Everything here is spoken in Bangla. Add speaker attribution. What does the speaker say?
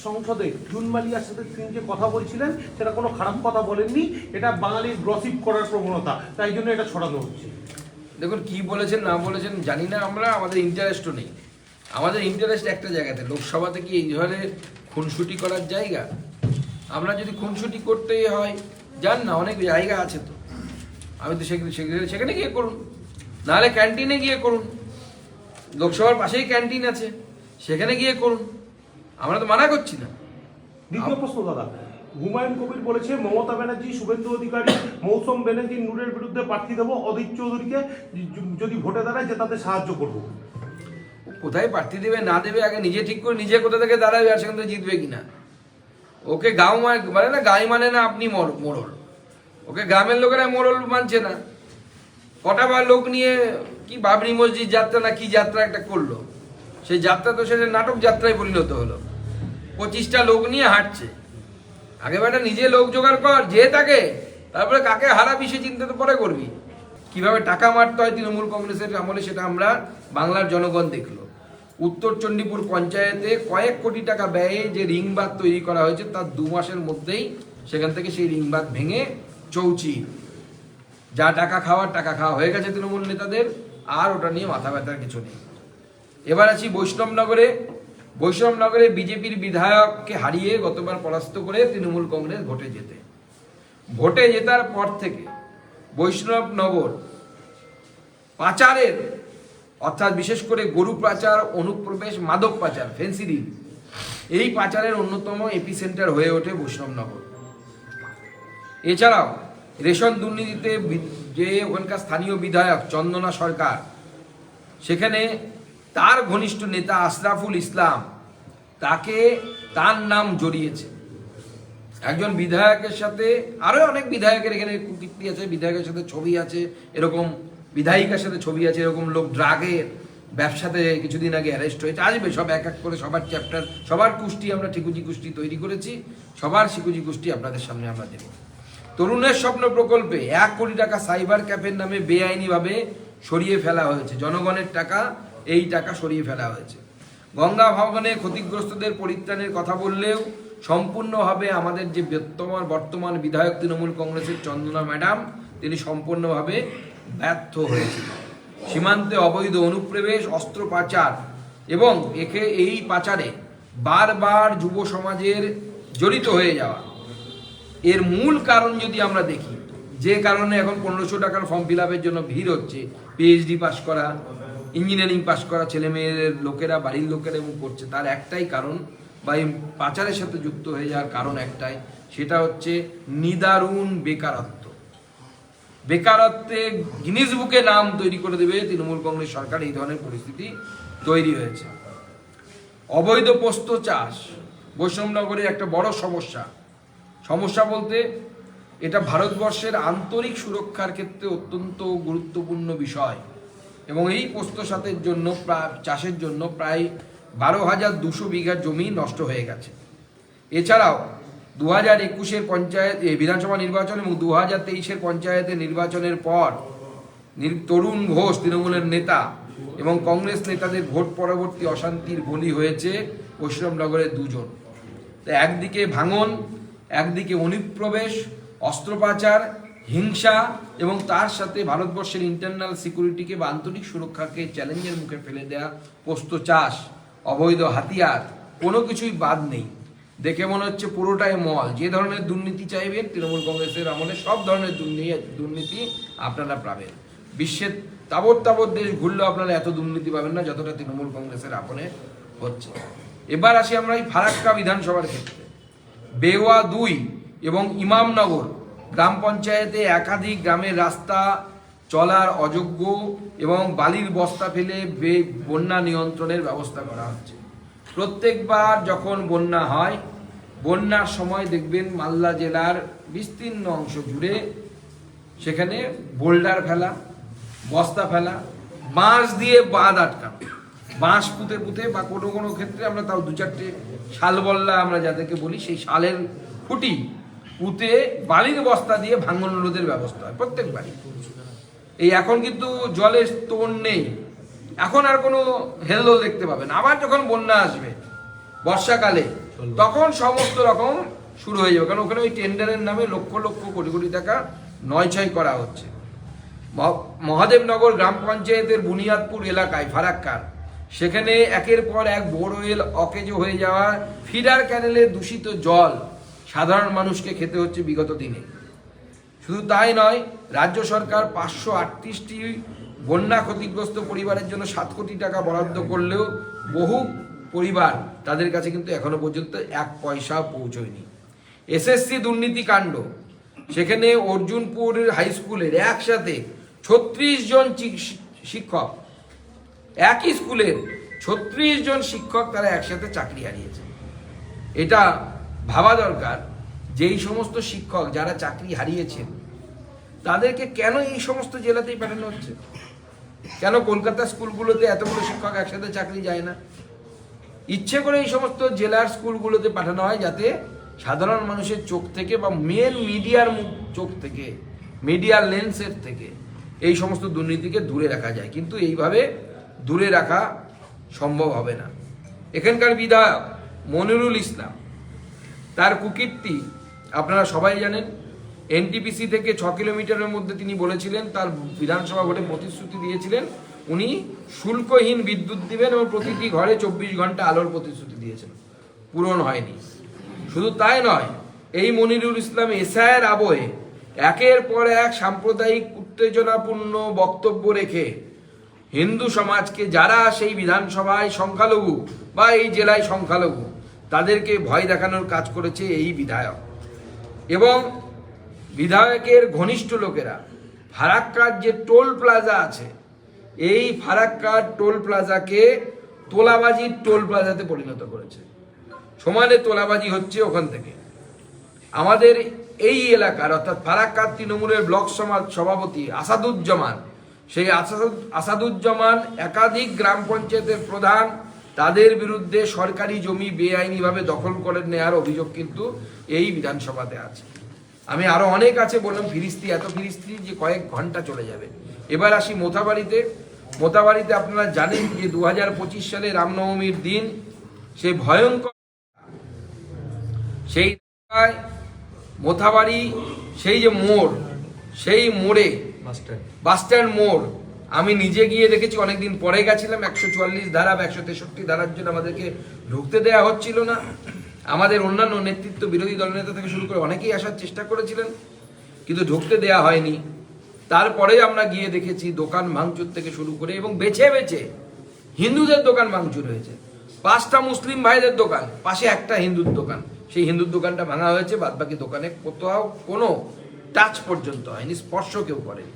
Speaker 1: সংসদে জুন মালিয়ার সাথে তিনি যে কথা বলছিলেন সেটা কোনো খারাপ কথা বলেননি, এটা বাঙালির গসিপ করার প্রবণতা, তাই জন্য এটা ছড়ানো হচ্ছে।
Speaker 2: দেখুন কি বলেছেন না বলেছেন জানি না, আমরা আমাদের ইন্টারেস্টও নেই। আমাদের ইন্টারেস্ট একটা জায়গাতে, লোকসভাতে কি এই ধরনের খুনসুটি করার জায়গা? আমরা যদি খুনসুটি করতেই হয় যান না, অনেক জায়গা আছে তো, আমি তো সেখানে গিয়ে করুন, নাহলে ক্যান্টিনে গিয়ে করুন। লোকসভার পাশেই ক্যান্টিন আছে, সেখানে গিয়ে করুন, আমরা তো মানা করছি না।
Speaker 1: দ্বিতীয় প্রশ্ন দাদা, হুমায়ুন কবির বলেছে মমতা ব্যানার্জি, শুভেন্দু অধিকারী, মৌসুম ব্যানার্জি, নূরের বিরুদ্ধে প্রার্থী দেবো, অধীর চৌধুরীকে যদি ভোটে দাঁড়ায় যে তাদের সাহায্য করবো।
Speaker 2: কোথায় প্রার্থী দেবে না দেবে আগে নিজে ঠিক করে, নিজে কোথা থেকে দাঁড়াবে আর সেখান থেকে জিতবে কিনা। ওকে গাঁও মানে না, গাই মানে না আপনি মোড়ল, ওকে গ্রামের লোকেরা মোড়ল মানছে না। কটা বার লোক নিয়ে কি বাবরি মসজিদ যাত্রা না কি যাত্রা একটা করলো, সেই যাত্রা তো সেটা নাটক যাত্রায় পরিণত হলো। 25টা লোক নিয়ে হাঁটছে। আগে বেটা নিজে লোক জোগাড় কর যে তাকে, তারপরে কাকে হারাবি সে চিন্তা তো পরে করবি। কিভাবে টাকা মারতে হয় তৃণমূল কংগ্রেসের আমলে সেটা আমরা বাংলার জনগণ দেখলো। উত্তর চণ্ডীপুর পঞ্চায়েতে কয়েক কোটি টাকা ব্যয়ে যে রিংবাদ তৈরি করা হয়েছে তার 2 মাসের মধ্যেই সেখান থেকে সেই রিংবাদ ভেঙে চৌচি, যা টাকা খাওয়া হয়ে গেছে তৃণমূল নেতাদের, আর ওটা নিয়ে মাথা ব্যথার কিছু নেই। এবার আছি বৈষ্ণবনগরে বিজেপির বিধায়ককে হারিয়ে গতবার পরাস্ত করে তৃণমূল কংগ্রেস ভোটে জেতার পর থেকে বৈষ্ণবনগর পাচারের, অর্থাৎ বিশেষ করে গরু পাচার, অনুপ্রবেশ, মাদক পাচার, ফেন্সিডিল, এই পাচারের অন্যতম এপিসেন্টার হয়ে ওঠে বৈষ্ণবনগর। এছাড়াও রেশন দুর্নীতিতে যে ওখানকার স্থানীয় বিধায়ক চন্দনা সরকার, সেখানে তার ঘনিষ্ঠ নেতা আশরাফুল ইসলাম তার নাম জড়িয়েছে। একজন বিধায়কের সাথে আরো অনেক বিধায়কের এখানে কীর্তি আছে, বিধায়কের সাথে ছবি আছে, এরকম বিধায়িকার সাথে ছবি আছে, এরকম লোক ড্রাগের ব্যবসাতে কিছুদিন আগে অ্যারেস্ট হয়েছে। আসবে সব এক এক করে, সবার চ্যাপ্টার, সবার কুষ্টি আমরা ঠিকুজি কুষ্টি তৈরি করেছি, সবার শিকুজি কুষ্টি আপনাদের সামনে আমরা দেব। তরুণের স্বপ্ন প্রকল্পে 1 কোটি টাকা সাইবার ক্যাফের নামে বেআইনিভাবে সরিয়ে ফেলা হয়েছে। জনগণের টাকা, এই টাকা সরিয়ে ফেলা হয়েছে। গঙ্গা ভবনে ক্ষতিগ্রস্তদের পরিত্রাণের কথা বললেও সম্পূর্ণভাবে আমাদের যে বর্তমান বিধায়ক তৃণমূল কংগ্রেসের চন্দনা ম্যাডাম, তিনি সম্পূর্ণভাবে ব্যর্থ হয়েছিল। সীমান্তে অবৈধ অনুপ্রবেশ, অস্ত্র পাচার এবং এই পাচারে বারবার যুব সমাজের জড়িত হয়ে যাওয়া, এর মূল কারণ যদি আমরা দেখি, যে কারণে এখন 1500 টাকার ফর্ম ফিল আপের জন্য ভিড় হচ্ছে, পিএইচডি পাস করা, ইঞ্জিনিয়ারিং পাস করা ছেলে মেয়েদের লোকেরা, বাড়ির লোকেরা এবং করছে, তার একটাই কারণ, বা এই পাচারের সাথে যুক্ত হয়ে যাওয়ার কারণ একটাই, সেটা হচ্ছে নিদারুণ বেকারত্বে গিনিস বুকে নাম তৈরি করে দেবে তৃণমূল কংগ্রেস সরকার। এই ধরনের পরিস্থিতি তৈরি হয়েছে। অবৈধ পোস্ত চাষ বৈষ্ণবনগরের একটা বড় সমস্যা বলতে এটা ভারতবর্ষের আন্তরিক সুরক্ষার ক্ষেত্রে অত্যন্ত গুরুত্বপূর্ণ বিষয়, এবং এই পোস্ত চাষের জন্য প্রায় 12,200 বিঘা জমি নষ্ট হয়ে গেছে। এছাড়াও 2021-এর বিধানসভা নির্বাচন এবং 2023-এর পঞ্চায়েতের নির্বাচনের পর তরুণ ঘোষ তৃণমূলের নেতা এবং কংগ্রেস নেতাদের ভোট পরবর্তী অশান্তির বলি হয়েছে বৈষ্ণবনগরের 2 জন। একদিকে ভাঙন, একদিকে অনুপ্রবেশ, অস্ত্র পাচার, হিংসা এবং তার সাথে ভারতবর্ষের ইন্টারনাল সিকিউরিটিকে বা আন্তরিক সুরক্ষাকে চ্যালেঞ্জের মুখে ফেলে দেয়া পোস্ত চাষ, অবৈধ হাতিয়ার, কোনো কিছুই বাদ নেই। দেখে মনে হচ্ছে পুরোটাই মল। যে ধরনের দুর্নীতি চাইবেন তৃণমূল কংগ্রেসের আমলে সব ধরনের দুর্নীতি আপনারা পাবেন। বিশ্বের তাবৎ দেশ ঘুরলেও আপনারা এত দুর্নীতি পাবেন না যতটা তৃণমূল কংগ্রেসের আপনে হচ্ছে। এবার আসি আমরা এই ফারাক্কা বিধানসভার ক্ষেত্রে। বেওয়া 2 এবং ইমামনগর গ্রাম পঞ্চায়েতে একাধিক গ্রামের রাস্তা চলার অযোগ্য এবং বালির বস্তা ফেলে বন্যা নিয়ন্ত্রণের ব্যবস্থা করা হচ্ছে। প্রত্যেকবার যখন বন্যা হয়, বন্যার সময় দেখবেন মালদা জেলার বিস্তীর্ণ অংশ জুড়ে সেখানে বোল্ডার ফেলা, বস্তা ফেলা, বাঁশ দিয়ে বাঁধ আটকানো, বাঁশ পুঁতে বা কোনো ক্ষেত্রে আমরা তাও 2-4টে শালবল্লা আমরা যাদেরকে বলি, সেই শালের খুঁটি পুঁতে বালির বস্তা দিয়ে ভাঙন রোধের ব্যবস্থা হয় প্রত্যেকবারই। এই এখন কিন্তু জলের স্তর নেই, এখন আর কোনো হেলদোল দেখতে পাবেন। আবার যখন বন্যা আসবে বর্ষাকালে, তখন সমস্ত রকম শুরু হয়ে যাবে, কারণ ওখানে ওই টেন্ডারের নামে লক্ষ লক্ষ কোটি কোটি টাকা নয়ছয় করা হচ্ছে। মহাদেবনগর গ্রাম পঞ্চায়েতের বুনিয়াদপুর এলাকায় ফারাক্কার, সেখানে একের পর এক বোরওয়েল অকেজো হয়ে যাওয়া, ফিডার ক্যানেলের দূষিত জল সাধারণ মানুষকে খেতে হচ্ছে বিগত দিনে। শুধু তাই নয়, রাজ্য সরকার 538টি বন্যা ক্ষতিগ্রস্ত পরিবারের জন্য 7 কোটি টাকা বরাদ্দ করলেও বহু পরিবার তাদের কাছে কিন্তু এখনো পর্যন্ত 1 পয়সা পৌঁছয়নি। এসএসসি দুর্নীতি কাণ্ড, সেখানে অর্জুনপুর হাই স্কুলের একসাথে 36 জন শিক্ষক, একই স্কুলের 36 জন শিক্ষক তারা একসাথে চাকরি হারিয়েছে। এটা ভাবা দরকার, যেই সমস্ত শিক্ষক যারা চাকরি হারিয়েছেন তাদেরকে কেন এই সমস্ত জেলাতেই পাঠানো হচ্ছে? কেন কলকাতা স্কুলগুলোতে এতগুলো শিক্ষক একসাথে চাকরি যায় না? ইচ্ছে করে এই সমস্ত জেলার স্কুলগুলোতে পাঠানো হয় যাতে সাধারণ মানুষের চোখ থেকে বা মেন মিডিয়ার চোখ থেকে, মিডিয়ার লেন্সের থেকে এই সমস্ত দুর্নীতিকে দূরে রাখা যায়, কিন্তু এইভাবে দূরে রাখা সম্ভব হবে না। এখানকার বিধায়ক মনিরুল ইসলাম, তার কুকীর্তি আপনারা সবাই জানেন। এনটিপিসি থেকে 6 কিলোমিটারের মধ্যে তিনি বলেছিলেন, তার বিধানসভা ভোটে প্রতিশ্রুতি দিয়েছিলেন উনি শুল্কহীন বিদ্যুৎ দিবেন এবং প্রতিটি ঘরে 24 ঘন্টা আলোর প্রতিশ্রুতি দিয়েছেন, পূরণ হয়নি। শুধু তাই নয়, এই মনিরুল ইসলাম এসআইয়ের আবহে একের পর এক সাম্প্রদায়িক উত্তেজনাপূর্ণ বক্তব্য রেখে হিন্দু সমাজকে, যারা সেই বিধানসভায় সংখ্যালঘু বা এই জেলায় সংখ্যালঘু, তাদেরকে ভয় দেখানোর কাজ করেছে এই বিধায়ক। এবং বিধায়কের ঘনিষ্ঠ লোকেরা ফারাক্কার যে টোল প্লাজা আছে, এই ফারাক্কার টোল প্লাজাকে তোলাবাজির টোল প্লাজাতে পরিণত করেছে। সমানে তোলাবাজি হচ্ছে ওখান থেকে। আমাদের এই এলাকার অর্থাৎ ফারাক্কার তৃণমূলের ব্লক সভাপতি আসাদুজ্জামান, সেই আসাদুজ্জামান একাধিক গ্রাম পঞ্চায়েতের প্রধান, তাদের বিরুদ্ধে সরকারি জমি বেআইনিভাবে দখল করে নেওয়ার অভিযোগ কিন্তু এই বিধানসভাতে আছে। আমি আরো অনেক আছে বললাম, ফিরিস্তি, এত ফিরিস্তি যে কয়েক ঘন্টা চলে যাবে। এবার আসি মোথাবাড়িতে। মোথাবাড়িতে আপনারা জানেন যে 2025 সালে রামনবমীর দিন সেই ভয়ঙ্কর, সেই মোথাবাড়ি সেই যে মোড়, সেই মোড়ে বাসস্ট্যান্ড মোড়, আমি নিজে গিয়ে দেখেছি। অনেকদিন পরে গেছিলাম, 144 ধারা বা 163 ধারার জন্য আমাদেরকে ঢুকতে দেওয়া হচ্ছিল না। আমাদের অন্যান্য নেতৃত্ব, বিরোধী দলনেতা থেকে শুরু করে অনেকেই আসার চেষ্টা করেছিলেন, কিন্তু ঢুকতে দেওয়া হয়নি। তারপরে আমরা গিয়ে দেখেছি দোকান ভাঙচুর থেকে শুরু করে, এবং বেছে বেছে হিন্দুদের দোকান ভাঙচুর হয়েছে। 5টা মুসলিম ভাইদের দোকান, পাশে একটা হিন্দুর দোকান, সেই হিন্দুর দোকানটা ভাঙা হয়েছে। বাদ বাকি দোকানে কোথাও কোনো টাচ পর্যন্ত হয়নি, স্পর্শ কেউ করেনি।